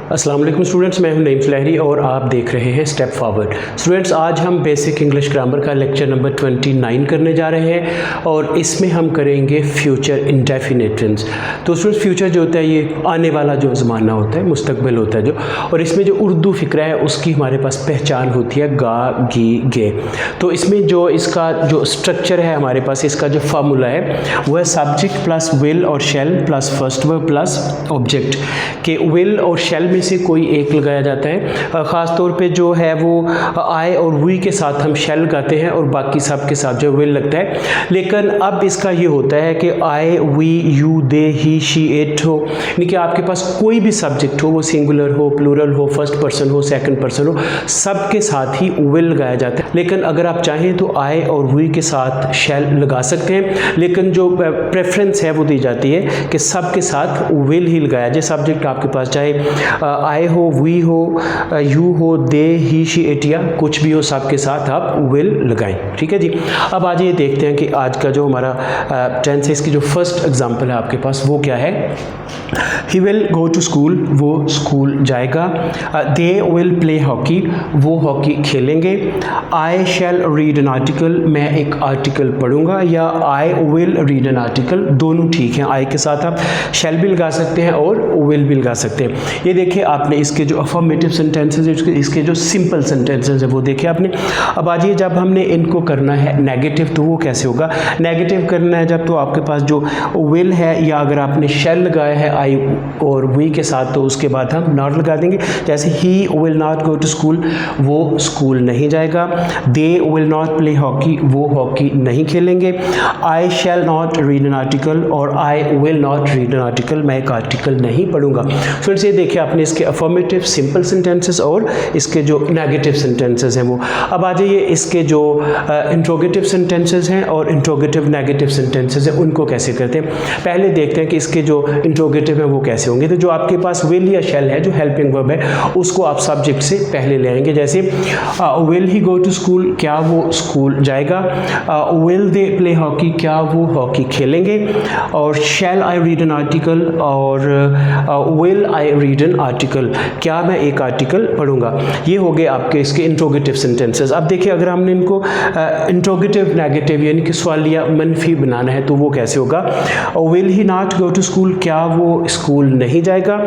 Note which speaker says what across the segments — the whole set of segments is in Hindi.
Speaker 1: अस्सलाम वालेकुम स्टूडेंट्स, मैं हूं नईम सुलहरी और आप देख रहे हैं स्टेप फॉरवर्ड। स्टूडेंट्स, आज हम बेसिक इंग्लिश ग्रामर का लेक्चर नंबर 29 करने जा रहे हैं और इसमें हम करेंगे फ्यूचर इंडेफिनिट टेंस। तो स्टूडेंट्स, फ्यूचर जो होता है ये आने वाला जो ज़माना होता है, मुस्तकबिल होता है जो, और इसमें जो उर्दू फ़िक्रा है उसकी हमारे पास पहचान होती है गा गी गे। तो इसमें जो इसका जो स्ट्रक्चर है हमारे पास, इसका जो फार्मूला है वो है सब्जेक्ट प्लस विल और शैल plus first verb plus object के विल और शैल में से कोई एक लगाया जाता है। ख़ास तौर पे जो है वो आई और वी के साथ हम शैल लगाते हैं और बाकी सब के साथ जो विल लगता है। लेकिन अब इसका ये होता है कि I we you they he she it हो, यानी कि आपके पास कोई भी सब्जेक्ट हो, वो सिंगुलर हो, प्लूरल हो, फर्स्ट पर्सन हो, सेकंड पर्सन हो, सब के साथ ही विल लगाया जाता है। लेकिन अगर आप चाहें तो आई और वी के साथ शैल लगा सकते हैं, लेकिन जो प्रेफरेंस है वो दी जाती है कि सब के साथ विल ही लगाया जाए। सब्जेक्ट आपके पास चाहे आई हो, वी हो, यू हो, दे ही शी इट या कुछ भी हो, सब के साथ आप विल लगाएं। ठीक है जी। अब आज ये देखते हैं कि आज का जो हमारा टेंस है, इसकी जो फर्स्ट एग्जांपल है आपके पास वो क्या है। He will go to school, वो स्कूल जाएगा। दे विल प्ले हॉकी, वो हॉकी खेलेंगे। I shall read an article, मैं एक आर्टिकल पढ़ूंगा, या I will read an article, दोनों ठीक हैं। आई के साथ आप शैल भी लगा सकते हैं और विल भी लगा सकते हैं। ये देखिए आपने इसके जो अफर्मेटिव सेंटेंसेस है, इसके जो सिंपल सेंटेंसेस है वो देखे आपने। अब आइए, जब हमने इनको करना है नेगेटिव, तो वो कैसे होगा। नेगेटिव करना है जब, तो आपके पास जो विल है, या अगर आपने शैल लगाया है आई और वी के साथ, तो उसके बाद हम नॉट लगा देंगे। जैसे ही will not go to school, वो स्कूल नहीं जाएगा। They will not play hockey, वो हॉकी नहीं खेलेंगे। I shall not read an article, और I will not read an article, मैं एक आर्टिकल नहीं पढ़ूंगा। फिर से देखिए आपने इसके अफर्मेटिव सिंपल सेंटेंसेस और इसके जो नेगेटिव सेंटेंसेस हैं वो। अब आ जाइए इसके जो इंट्रोगेटिव सेंटेंसेस हैं और इंट्रोगेटिव नेगेटिव सेंटेंसेस हैं, उनको कैसे करते हैं। पहले देखते हैं कि इसके जो इंट्रोगेटिव है वो कैसे होंगे। तो जो आपके पास विल या शैल है, जो हेल्पिंग वर्ब है, उसको आप सब्जेक्ट से पहले ले आएंगे। जैसे will he go to school, क्या वो स्कूल जाएगा। विल दे प्ले हॉकी, क्या वो हॉकी खेलेंगे। और shall I read an article, और will I read an article, क्या मैं एक आर्टिकल पढ़ूंगा। ये हो गए आपके इसके इंट्रोगेटिव सेंटेंसेस। अब देखिए अगर हमने इनको इंट्रोगेटिव नेगेटिव यानी कि सवालिया मनफी बनाना है, तो वो कैसे होगा। Will he not go to school, क्या वो स्कूल नहीं जाएगा।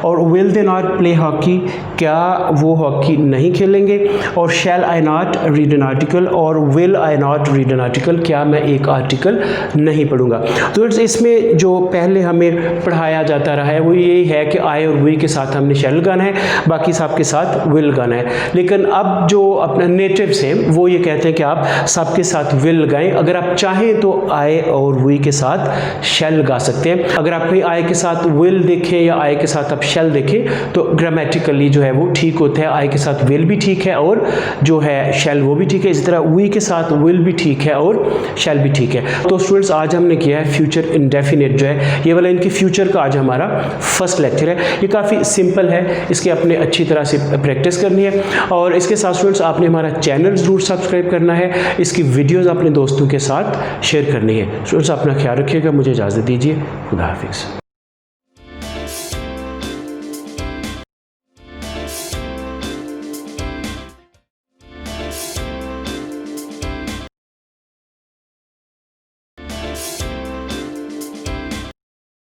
Speaker 1: और will they not play hockey, क्या वो हॉकी नहीं खेलेंगे। और shall I not read an article, और will I not read an article, क्या मैं एक आर्टिकल नहीं पढ़ूंगा। तो इसमें जो पहले हमें पढ़ाया जाता रहा है वो यही है कि आई और वी के साथ हमने शैल लगाना है, बाकी सब के साथ विल लगाना है। लेकिन अब जो अपना नेटिव्स हैं वो ये कहते हैं कि आप सबके साथ विल लगाएं। अगर आप चाहें तो आई और वी के साथ शैल लगा सकते हैं। अगर आप कहीं आई के साथ विल देखें या आई के साथ आप शैल देखें, तो ग्रामेटिकली जो है वो ठीक होता है। आई के साथ विल भी ठीक है और जो है शैल वो भी ठीक है। इसी तरह वी के साथ विल भी ठीक है और शैल भी ठीक है। तो स्टूडेंट्स, आज हमने किया है फ्यूचर इंडेफिनिट जो है, ये वाला इनके फ्यूचर का आज हमारा फर्स्ट लेक्चर है। ये काफ़ी सिंपल है, इसकी अपने अच्छी तरह से प्रैक्टिस करनी है। और इसके साथ स्टूडेंट्स आपने हमारा चैनल ज़रूर सब्सक्राइब करना है, इसकी वीडियोस अपने दोस्तों के साथ शेयर करनी है। स्टूडेंट्स अपना ख्याल रखिएगा, मुझे इजाज़त दीजिए। खुदा हाफिज़।